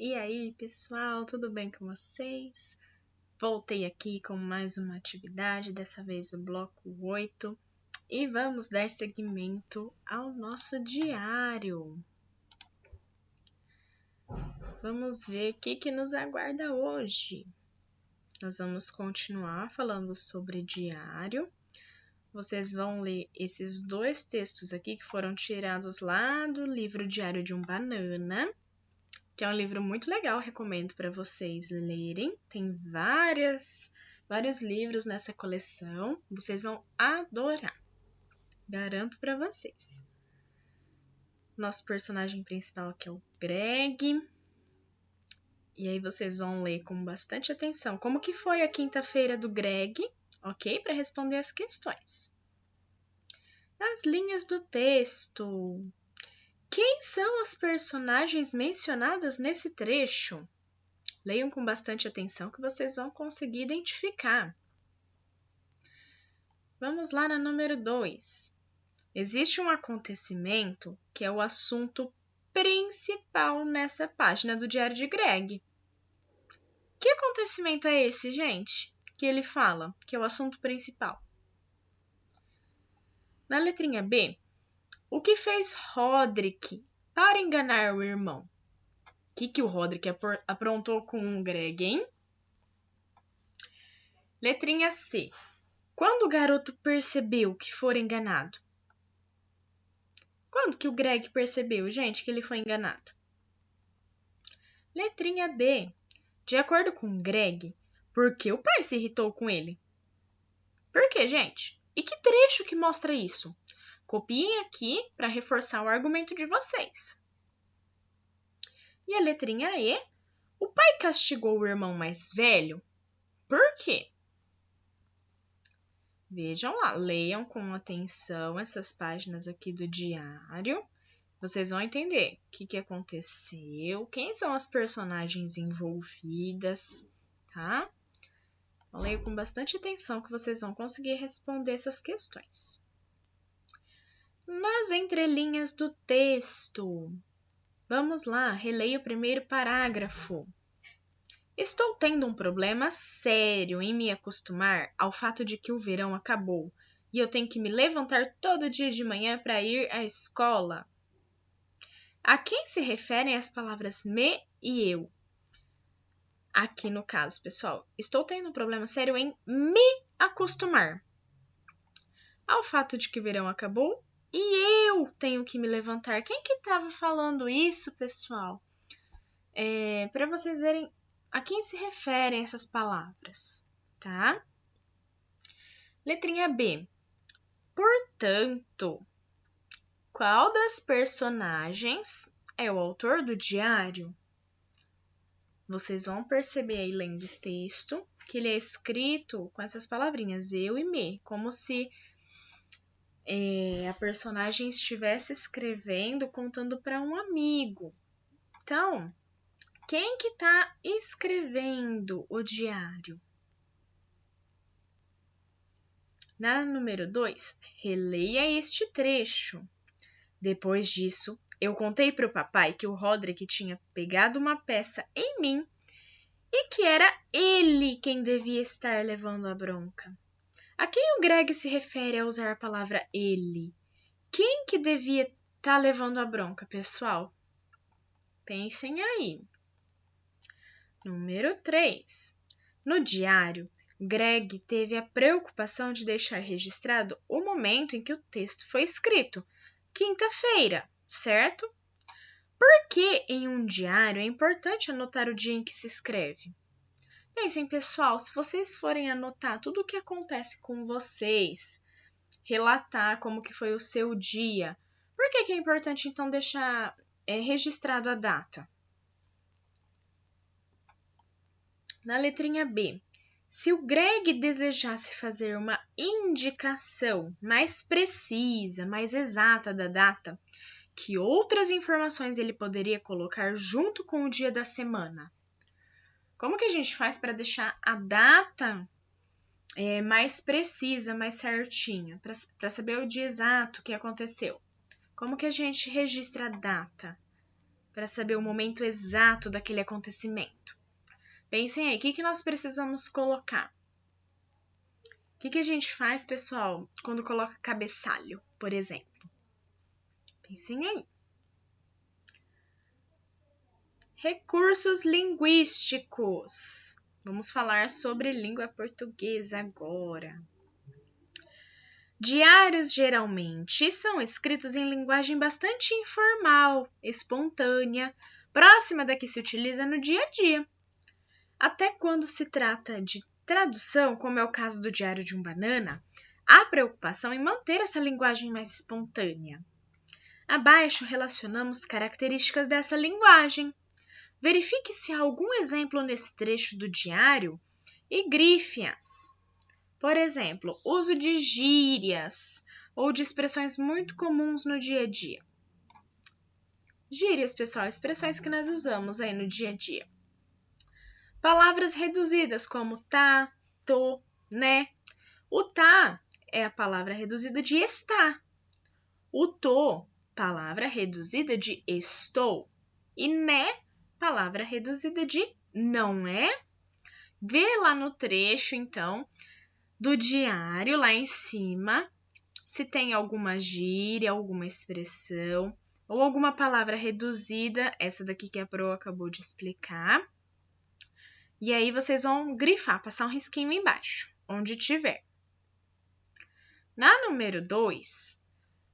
E aí, pessoal, tudo bem com vocês? Voltei aqui com mais uma atividade, dessa vez o bloco 8, e vamos dar seguimento ao nosso diário. Vamos ver o que nos aguarda hoje. Nós vamos continuar falando sobre diário. Vocês vão ler esses dois textos aqui que foram tirados lá do livro Diário de um Banana, que é um livro muito legal, recomendo para vocês lerem. Tem vários livros nessa coleção, vocês vão adorar, garanto para vocês. Nosso personagem principal aqui é o Greg, e aí vocês vão ler com bastante atenção como que foi a quinta-feira do Greg, ok? Para responder as questões. Nas linhas do texto, quem são as personagens mencionadas nesse trecho? Leiam com bastante atenção que vocês vão conseguir identificar. Vamos lá na número 2. Existe um acontecimento que é o assunto principal nessa página do Diário de Greg. Que acontecimento é esse, gente? Que ele fala que é o assunto principal. Na letrinha B, o que fez Roderick para enganar o irmão? O que o Roderick aprontou com o Greg, hein? Letrinha C. Quando o garoto percebeu que fora enganado? Quando que o Greg percebeu, gente, que ele foi enganado? Letrinha D. De acordo com o Greg, por que o pai se irritou com ele? Por quê, gente? E que trecho que mostra isso? Copiem aqui para reforçar o argumento de vocês. E a letrinha E. O pai castigou o irmão mais velho? Por quê? Vejam lá, leiam com atenção essas páginas aqui do diário. Vocês vão entender o que aconteceu, quem são as personagens envolvidas, tá? Então, leiam com bastante atenção que vocês vão conseguir responder essas questões. Nas entrelinhas do texto, vamos lá, releia o primeiro parágrafo. Estou tendo um problema sério em me acostumar ao fato de que o verão acabou e eu tenho que me levantar todo dia de manhã para ir à escola. A quem se referem as palavras me e eu? Aqui no caso, pessoal, estou tendo um problema sério em me acostumar ao fato de que o verão acabou e eu tenho que me levantar. Quem que estava falando isso, pessoal? Para vocês verem a quem se referem essas palavras, tá? Letrinha B. Portanto, qual das personagens é o autor do diário? Vocês vão perceber aí lendo o texto que ele é escrito com essas palavrinhas eu e me, como se a personagem estivesse escrevendo, contando para um amigo. Então, quem que está escrevendo o diário? Na número 2, releia este trecho. Depois disso, eu contei para o papai que o Roderick tinha pegado uma peça em mim e que era ele quem devia estar levando a bronca. A quem o Greg se refere ao usar a palavra ele? Quem que devia estar levando a bronca, pessoal? Pensem aí. Número 3. No diário, Greg teve a preocupação de deixar registrado o momento em que o texto foi escrito, quinta-feira, certo? Por que em um diário é importante anotar o dia em que se escreve? Pensem, pessoal, se vocês forem anotar tudo o que acontece com vocês, relatar como que foi o seu dia, por que é importante então deixar registrado a data? Na letrinha B, se o Greg desejasse fazer uma indicação mais precisa, mais exata da data, que outras informações ele poderia colocar junto com o dia da semana? Como que a gente faz para deixar a data mais precisa, mais certinha, para saber o dia exato que aconteceu? Como que a gente registra a data? para saber o momento exato daquele acontecimento. Pensem aí, o que nós precisamos colocar? O que a gente faz, pessoal, quando coloca cabeçalho, por exemplo? Pensem aí. Recursos linguísticos. Vamos falar sobre língua portuguesa agora. Diários geralmente são escritos em linguagem bastante informal, espontânea, próxima da que se utiliza no dia a dia. Até quando se trata de tradução, como é o caso do Diário de um Banana, há preocupação em manter essa linguagem mais espontânea. Abaixo relacionamos características dessa linguagem. Verifique se há algum exemplo nesse trecho do diário e grife-as. Por exemplo, uso de gírias ou de expressões muito comuns no dia a dia. Gírias, pessoal, expressões que nós usamos aí no dia a dia. Palavras reduzidas como tá, tô, né. O tá é a palavra reduzida de está. O tô, palavra reduzida de estou. E né, palavra reduzida de não é. Vê lá no trecho, então, do diário, lá em cima, se tem alguma gíria, alguma expressão ou alguma palavra reduzida, essa daqui que a Pro acabou de explicar. E aí vocês vão grifar, passar um risquinho embaixo, onde tiver. Na número 2,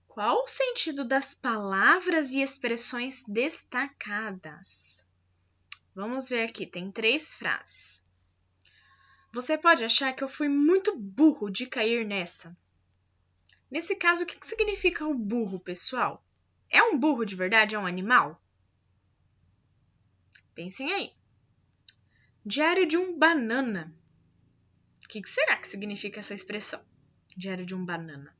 qual o sentido das palavras e expressões destacadas? Vamos ver aqui, tem 3 frases. Você pode achar que eu fui muito burro de cair nessa. Nesse caso, o que significa o burro, pessoal? É um burro de verdade? É um animal? Pensem aí. Diário de um banana. O que será que significa essa expressão? Diário de um banana.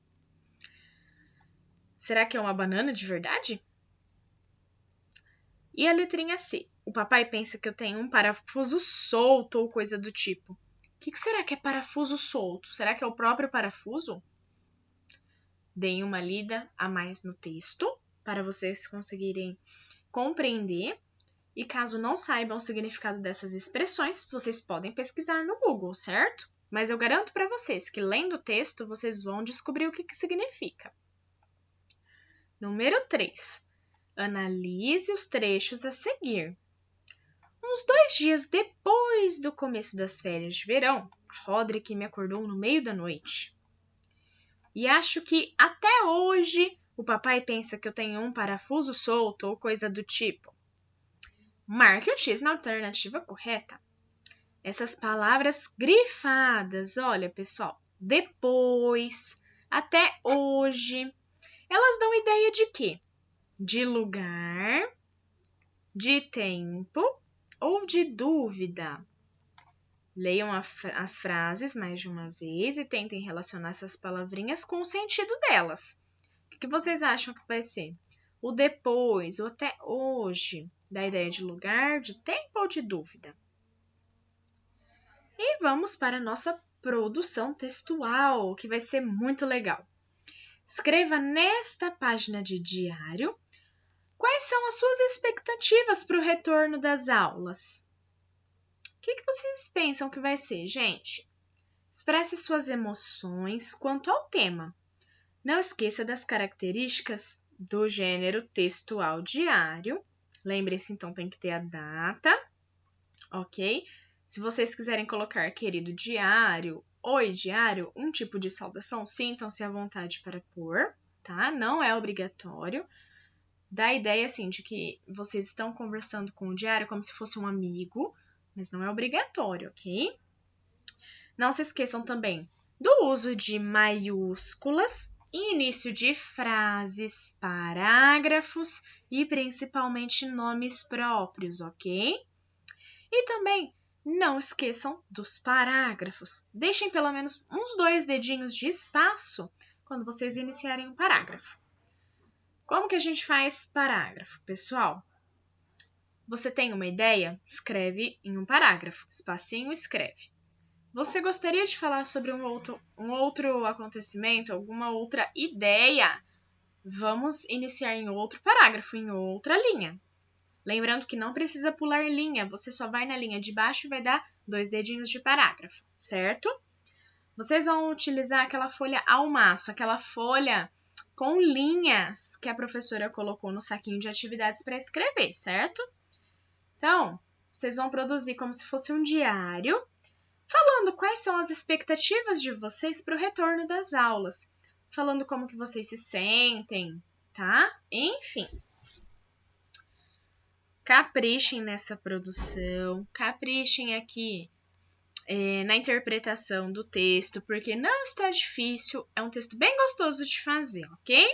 Será que é uma banana de verdade? E a letrinha C. O papai pensa que eu tenho um parafuso solto ou coisa do tipo. O que será que é parafuso solto? Será que é o próprio parafuso? Deem uma lida a mais no texto para vocês conseguirem compreender. E caso não saibam o significado dessas expressões, vocês podem pesquisar no Google, certo? Mas eu garanto para vocês que lendo o texto, vocês vão descobrir o que significa. Número 3. Analise os trechos a seguir. Uns 2 dias depois do começo das férias de verão, Roderick me acordou no meio da noite. E acho que até hoje o papai pensa que eu tenho um parafuso solto ou coisa do tipo. Marque um X na alternativa correta. Essas palavras grifadas, olha pessoal, depois, até hoje, elas dão ideia de quê? De lugar, de tempo ou de dúvida. Leiam as frases mais de uma vez e tentem relacionar essas palavrinhas com o sentido delas. O que vocês acham que vai ser? O depois, o até hoje, dá ideia de lugar, de tempo ou de dúvida? E vamos para a nossa produção textual, que vai ser muito legal. Escreva nesta página de diário quais são as suas expectativas para o retorno das aulas. O que vocês pensam que vai ser, gente? Expresse suas emoções quanto ao tema. Não esqueça das características do gênero textual diário. Lembre-se, então, tem que ter a data, ok? Se vocês quiserem colocar querido diário, oi diário, um tipo de saudação, sintam-se à vontade para pôr, tá? Não é obrigatório. Dá a ideia, assim, de que vocês estão conversando com o diário como se fosse um amigo, mas não é obrigatório, ok? Não se esqueçam também do uso de maiúsculas em início de frases, parágrafos e principalmente nomes próprios, ok? E também não esqueçam dos parágrafos. Deixem pelo menos uns 2 dedinhos de espaço quando vocês iniciarem um parágrafo. Como que a gente faz parágrafo, pessoal? Você tem uma ideia? Escreve em um parágrafo. Espacinho, escreve. Você gostaria de falar sobre um outro acontecimento, alguma outra ideia? Vamos iniciar em outro parágrafo, em outra linha. Lembrando que não precisa pular linha, você só vai na linha de baixo e vai dar 2 dedinhos de parágrafo, certo? Vocês vão utilizar aquela folha ao maço, aquela folha com linhas que a professora colocou no saquinho de atividades para escrever, certo? Então, vocês vão produzir como se fosse um diário, falando quais são as expectativas de vocês para o retorno das aulas, falando como que vocês se sentem, tá? Enfim. Caprichem nessa produção, caprichem aqui na interpretação do texto, porque não está difícil, é um texto bem gostoso de fazer, ok?